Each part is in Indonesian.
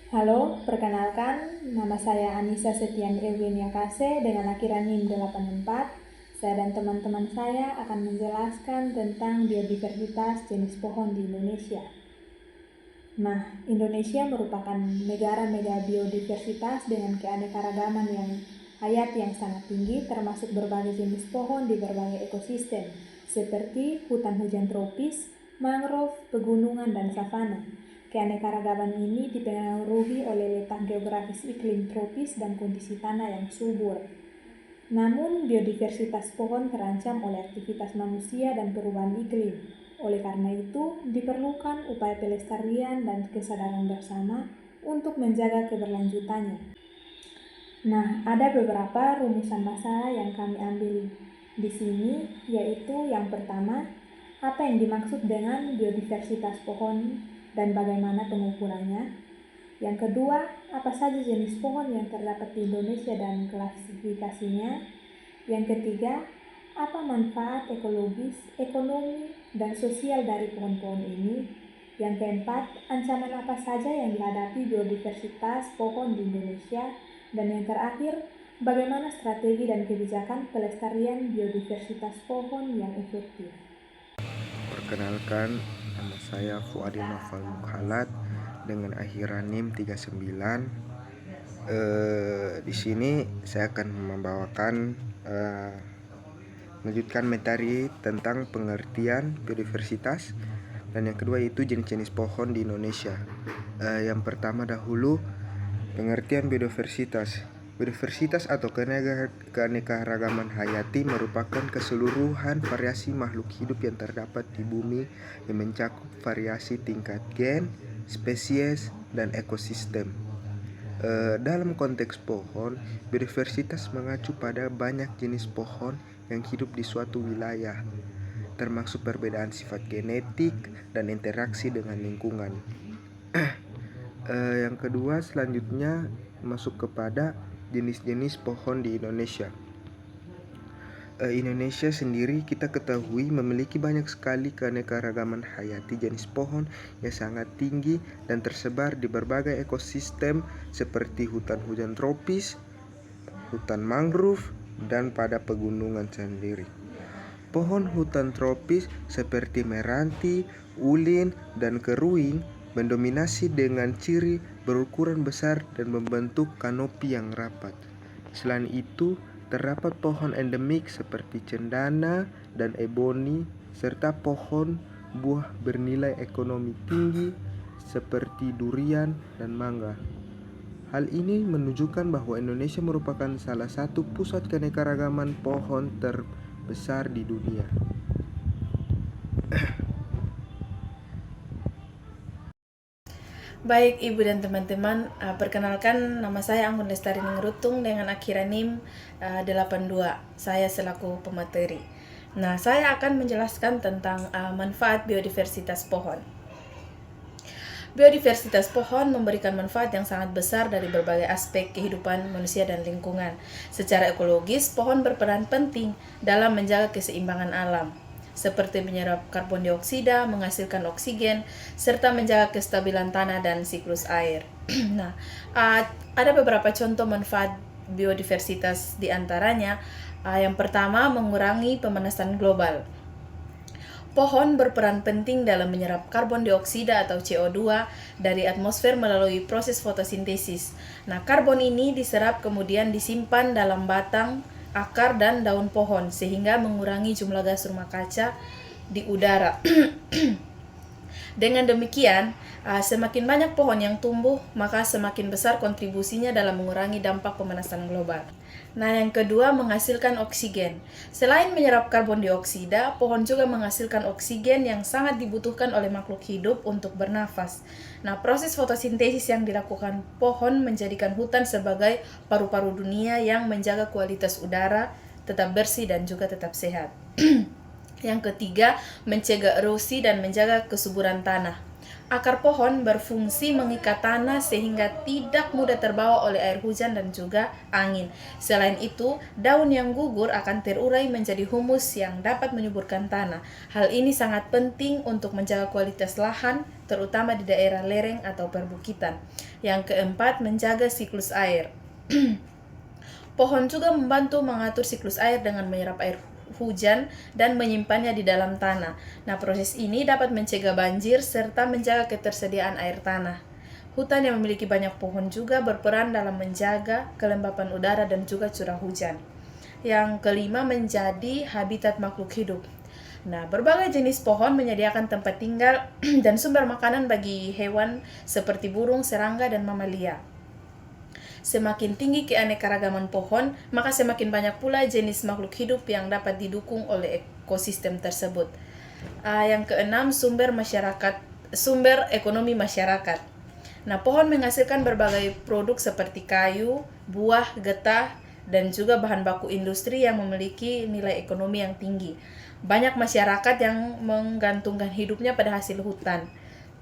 Halo, perkenalkan, nama saya Anissa Setian Eugenia Kase dengan akhiran NIM 84. Saya dan teman-teman saya akan menjelaskan tentang biodiversitas jenis pohon di Indonesia. Nah, Indonesia merupakan negara mega biodiversitas dengan keanekaragaman yang hayat yang sangat tinggi, termasuk berbagai jenis pohon di berbagai ekosistem, seperti hutan hujan tropis, mangrove, pegunungan, dan savana. Keanekaragaman ini dipengaruhi oleh letak geografis iklim tropis dan kondisi tanah yang subur. Namun, biodiversitas pohon terancam oleh aktivitas manusia dan perubahan iklim. Oleh karena itu, diperlukan upaya pelestarian dan kesadaran bersama untuk menjaga keberlanjutannya. Nah, ada beberapa rumusan masalah yang kami ambil di sini, yaitu yang pertama, apa yang dimaksud dengan biodiversitas pohon dan bagaimana pengukurannya. Yang kedua, apa saja jenis pohon yang terdapat di Indonesia dan klasifikasinya. Yang ketiga, apa manfaat ekologis, ekonomi, dan sosial dari pohon-pohon ini. Yang keempat, ancaman apa saja yang dihadapi biodiversitas pohon di Indonesia. Dan yang terakhir, bagaimana strategi dan kebijakan pelestarian biodiversitas pohon yang efektif. Perkenalkan, nama saya Fuadi Noval Mukhalat dengan akhiran NIM 39. Di sini saya akan membawakan melanjutkan materi tentang pengertian biodiversitas, dan yang kedua itu jenis-jenis pohon di Indonesia. Yang pertama dahulu, pengertian biodiversitas. Biodiversitas atau keanekaragaman hayati merupakan keseluruhan variasi makhluk hidup yang terdapat di bumi yang mencakup variasi tingkat gen, spesies, dan ekosistem. Dalam konteks pohon, biodiversitas mengacu pada banyak jenis pohon yang hidup di suatu wilayah, termasuk perbedaan sifat genetik dan interaksi dengan lingkungan. Yang kedua selanjutnya masuk kepada jenis-jenis pohon di Indonesia. Indonesia sendiri kita ketahui memiliki banyak sekali keanekaragaman hayati jenis pohon yang sangat tinggi dan tersebar di berbagai ekosistem seperti hutan hujan tropis, hutan mangrove, dan pada pegunungan sendiri. Pohon hutan tropis seperti meranti, ulin, dan keruing mendominasi dengan ciri berukuran besar dan membentuk kanopi yang rapat. Selain itu, terdapat pohon endemik seperti cendana dan eboni, serta pohon buah bernilai ekonomi tinggi seperti durian dan mangga. Hal ini menunjukkan bahwa Indonesia merupakan salah satu pusat keanekaragaman pohon terbesar di dunia. Baik Ibu dan teman-teman, perkenalkan nama saya Anggun Lestari Ningrutung dengan akhiran NIM 82. Saya selaku pemateri. Nah, saya akan menjelaskan tentang manfaat biodiversitas pohon. Biodiversitas pohon memberikan manfaat yang sangat besar dari berbagai aspek kehidupan manusia dan lingkungan. Secara ekologis, pohon berperan penting dalam menjaga keseimbangan alam, seperti menyerap karbon dioksida, menghasilkan oksigen, serta menjaga kestabilan tanah dan siklus air. Nah, ada beberapa contoh manfaat biodiversitas di antaranya. Yang pertama, mengurangi pemanasan global. Pohon berperan penting dalam menyerap karbon dioksida atau CO2 dari atmosfer melalui proses fotosintesis. Nah, karbon ini diserap kemudian disimpan dalam batang, akar, dan daun pohon sehingga mengurangi jumlah gas rumah kaca di udara. Dengan demikian, semakin banyak pohon yang tumbuh, maka semakin besar kontribusinya dalam mengurangi dampak pemanasan global. Nah, yang kedua, menghasilkan oksigen. Selain menyerap karbon dioksida, pohon juga menghasilkan oksigen yang sangat dibutuhkan oleh makhluk hidup untuk bernafas. Nah, proses fotosintesis yang dilakukan pohon menjadikan hutan sebagai paru-paru dunia yang menjaga kualitas udara tetap bersih dan juga tetap sehat. Yang ketiga, mencegah erosi dan menjaga kesuburan tanah. Akar pohon berfungsi mengikat tanah sehingga tidak mudah terbawa oleh air hujan dan juga angin. Selain itu, daun yang gugur akan terurai menjadi humus yang dapat menyuburkan tanah. Hal ini sangat penting untuk menjaga kualitas lahan, terutama di daerah lereng atau perbukitan. Yang keempat, menjaga siklus air. Pohon juga membantu mengatur siklus air dengan menyerap air hujan dan menyimpannya di dalam tanah. Nah, proses ini dapat mencegah banjir serta menjaga ketersediaan air tanah. Hutan yang memiliki banyak pohon juga berperan dalam menjaga kelembapan udara dan juga curah hujan. Yang kelima, menjadi habitat makhluk hidup. Nah, berbagai jenis pohon menyediakan tempat tinggal dan sumber makanan bagi hewan seperti burung, serangga, dan mamalia. Semakin tinggi keanekaragaman pohon, maka semakin banyak pula jenis makhluk hidup yang dapat didukung oleh ekosistem tersebut. Yang keenam, sumber ekonomi masyarakat. Nah, pohon menghasilkan berbagai produk seperti kayu, buah, getah, dan juga bahan baku industri yang memiliki nilai ekonomi yang tinggi. Banyak masyarakat yang menggantungkan hidupnya pada hasil hutan,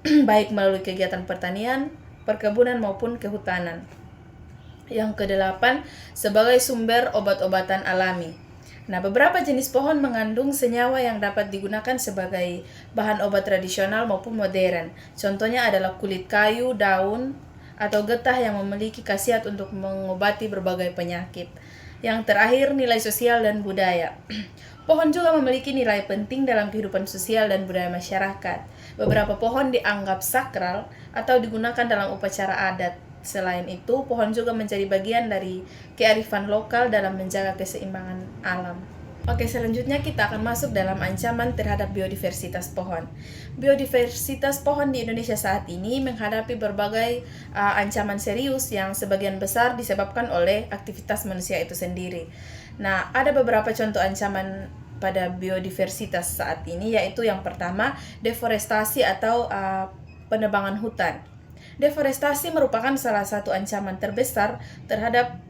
baik melalui kegiatan pertanian, perkebunan, maupun kehutanan. Yang kedelapan, sebagai sumber obat-obatan alami. Nah, beberapa jenis pohon mengandung senyawa yang dapat digunakan sebagai bahan obat tradisional maupun modern. Contohnya adalah kulit kayu, daun, atau getah yang memiliki khasiat untuk mengobati berbagai penyakit. Yang terakhir, nilai sosial dan budaya. Pohon juga memiliki nilai penting dalam kehidupan sosial dan budaya masyarakat. Beberapa pohon dianggap sakral atau digunakan dalam upacara adat. Selain itu, pohon juga menjadi bagian dari kearifan lokal dalam menjaga keseimbangan alam. Oke, selanjutnya kita akan masuk dalam ancaman terhadap biodiversitas pohon. Biodiversitas pohon di Indonesia saat ini menghadapi berbagai ancaman serius yang sebagian besar disebabkan oleh aktivitas manusia itu sendiri. Nah, ada beberapa contoh ancaman pada biodiversitas saat ini, yaitu yang pertama, deforestasi atau penebangan hutan. Deforestasi merupakan salah satu ancaman terbesar terhadap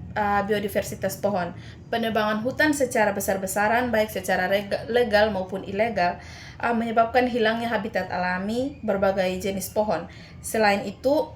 biodiversitas pohon. Penebangan hutan secara besar-besaran, baik secara legal maupun ilegal, menyebabkan hilangnya habitat alami berbagai jenis pohon. Selain itu,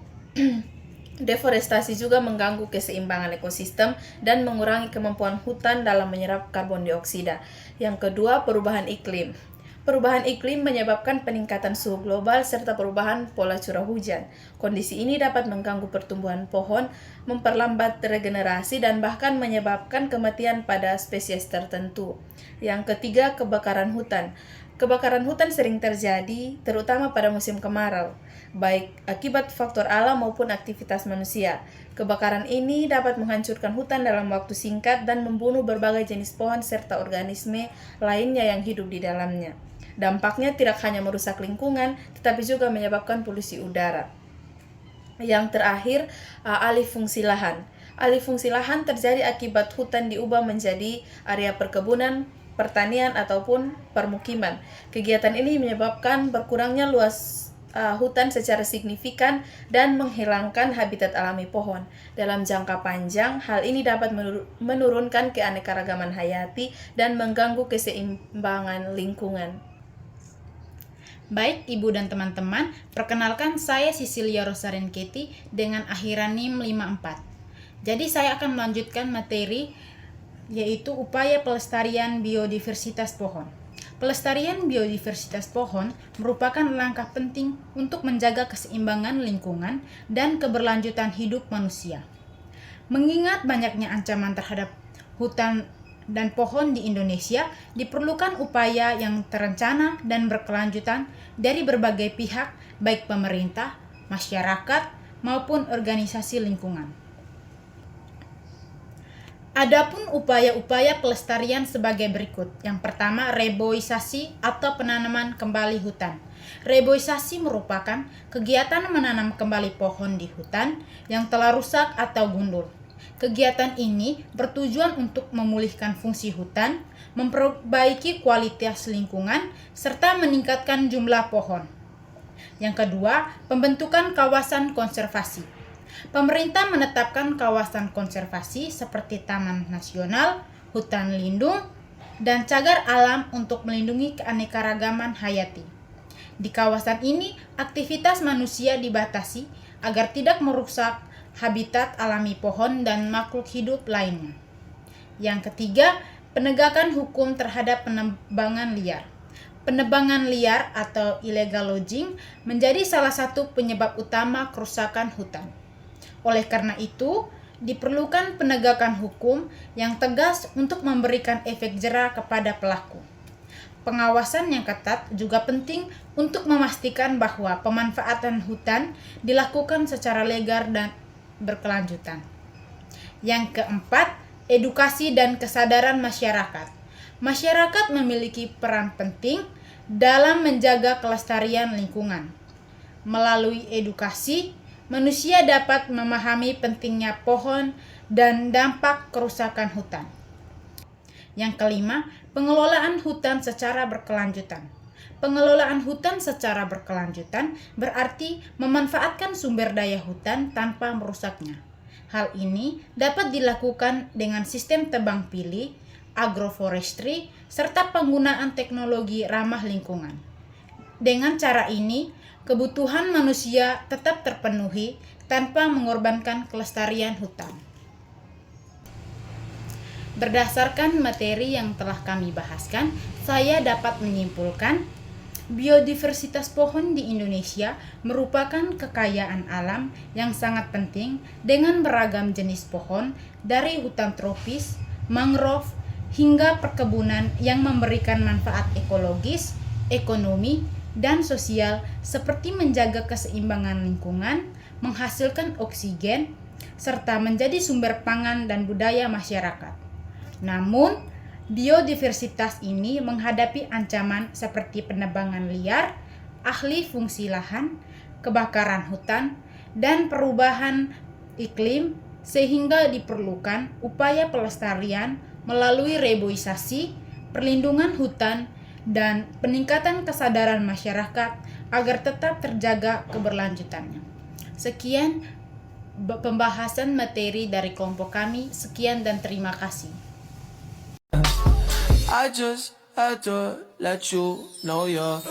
deforestasi juga mengganggu keseimbangan ekosistem dan mengurangi kemampuan hutan dalam menyerap karbon dioksida. Yang kedua, perubahan iklim. Perubahan iklim menyebabkan peningkatan suhu global serta perubahan pola curah hujan. Kondisi ini dapat mengganggu pertumbuhan pohon, memperlambat regenerasi, dan bahkan menyebabkan kematian pada spesies tertentu. Yang ketiga, kebakaran hutan. Kebakaran hutan sering terjadi, terutama pada musim kemarau, baik akibat faktor alam maupun aktivitas manusia. Kebakaran ini dapat menghancurkan hutan dalam waktu singkat dan membunuh berbagai jenis pohon serta organisme lainnya yang hidup di dalamnya. Dampaknya tidak hanya merusak lingkungan, tetapi juga menyebabkan polusi udara. Yang terakhir, alih fungsi lahan. Alih fungsi lahan terjadi akibat hutan diubah menjadi area perkebunan, pertanian, ataupun permukiman. Kegiatan ini menyebabkan berkurangnya luas hutan secara signifikan dan menghilangkan habitat alami pohon. Dalam jangka panjang, hal ini dapat menurunkan keanekaragaman hayati dan mengganggu keseimbangan lingkungan. Baik, Ibu dan teman-teman, perkenalkan saya Cecilia Rosaren Keti dengan akhiran NIM 54. Jadi saya akan melanjutkan materi yaitu upaya pelestarian biodiversitas pohon. Pelestarian biodiversitas pohon merupakan langkah penting untuk menjaga keseimbangan lingkungan dan keberlanjutan hidup manusia. Mengingat banyaknya ancaman terhadap hutan dan pohon di Indonesia, diperlukan upaya yang terencana dan berkelanjutan dari berbagai pihak, baik pemerintah, masyarakat, maupun organisasi lingkungan. Adapun upaya-upaya pelestarian sebagai berikut. Yang pertama, reboisasi atau penanaman kembali hutan. Reboisasi merupakan kegiatan menanam kembali pohon di hutan yang telah rusak atau gundul. Kegiatan ini bertujuan untuk memulihkan fungsi hutan, memperbaiki kualitas lingkungan, serta meningkatkan jumlah pohon. Yang kedua, pembentukan kawasan konservasi. Pemerintah menetapkan kawasan konservasi seperti taman nasional, hutan lindung, dan cagar alam untuk melindungi keanekaragaman hayati. Di kawasan ini, aktivitas manusia dibatasi agar tidak merusak habitat alami pohon dan makhluk hidup lainnya. Yang ketiga, penegakan hukum terhadap penebangan liar. Penebangan liar atau illegal logging menjadi salah satu penyebab utama kerusakan hutan. Oleh karena itu, diperlukan penegakan hukum yang tegas untuk memberikan efek jera kepada pelaku. Pengawasan yang ketat juga penting untuk memastikan bahwa pemanfaatan hutan dilakukan secara legal dan berkelanjutan. Yang keempat, edukasi dan kesadaran masyarakat. Masyarakat memiliki peran penting dalam menjaga kelestarian lingkungan. Melalui edukasi, manusia dapat memahami pentingnya pohon dan dampak kerusakan hutan. Yang kelima, pengelolaan hutan secara berkelanjutan. Pengelolaan hutan secara berkelanjutan berarti memanfaatkan sumber daya hutan tanpa merusaknya. Hal ini dapat dilakukan dengan sistem tebang pilih, agroforestry, serta penggunaan teknologi ramah lingkungan. Dengan cara ini, kebutuhan manusia tetap terpenuhi tanpa mengorbankan kelestarian hutan. Berdasarkan materi yang telah kami bahaskan, saya dapat menyimpulkan biodiversitas pohon di Indonesia merupakan kekayaan alam yang sangat penting dengan beragam jenis pohon dari hutan tropis, mangrove, hingga perkebunan yang memberikan manfaat ekologis, ekonomi, dan sosial seperti menjaga keseimbangan lingkungan, menghasilkan oksigen, serta menjadi sumber pangan dan budaya masyarakat. Namun, biodiversitas ini menghadapi ancaman seperti penebangan liar, alih fungsi lahan, kebakaran hutan, dan perubahan iklim sehingga diperlukan upaya pelestarian melalui reboisasi, perlindungan hutan, dan peningkatan kesadaran masyarakat agar tetap terjaga keberlanjutannya. Sekian pembahasan materi dari kelompok kami. Sekian dan terima kasih. I just had to let you know you're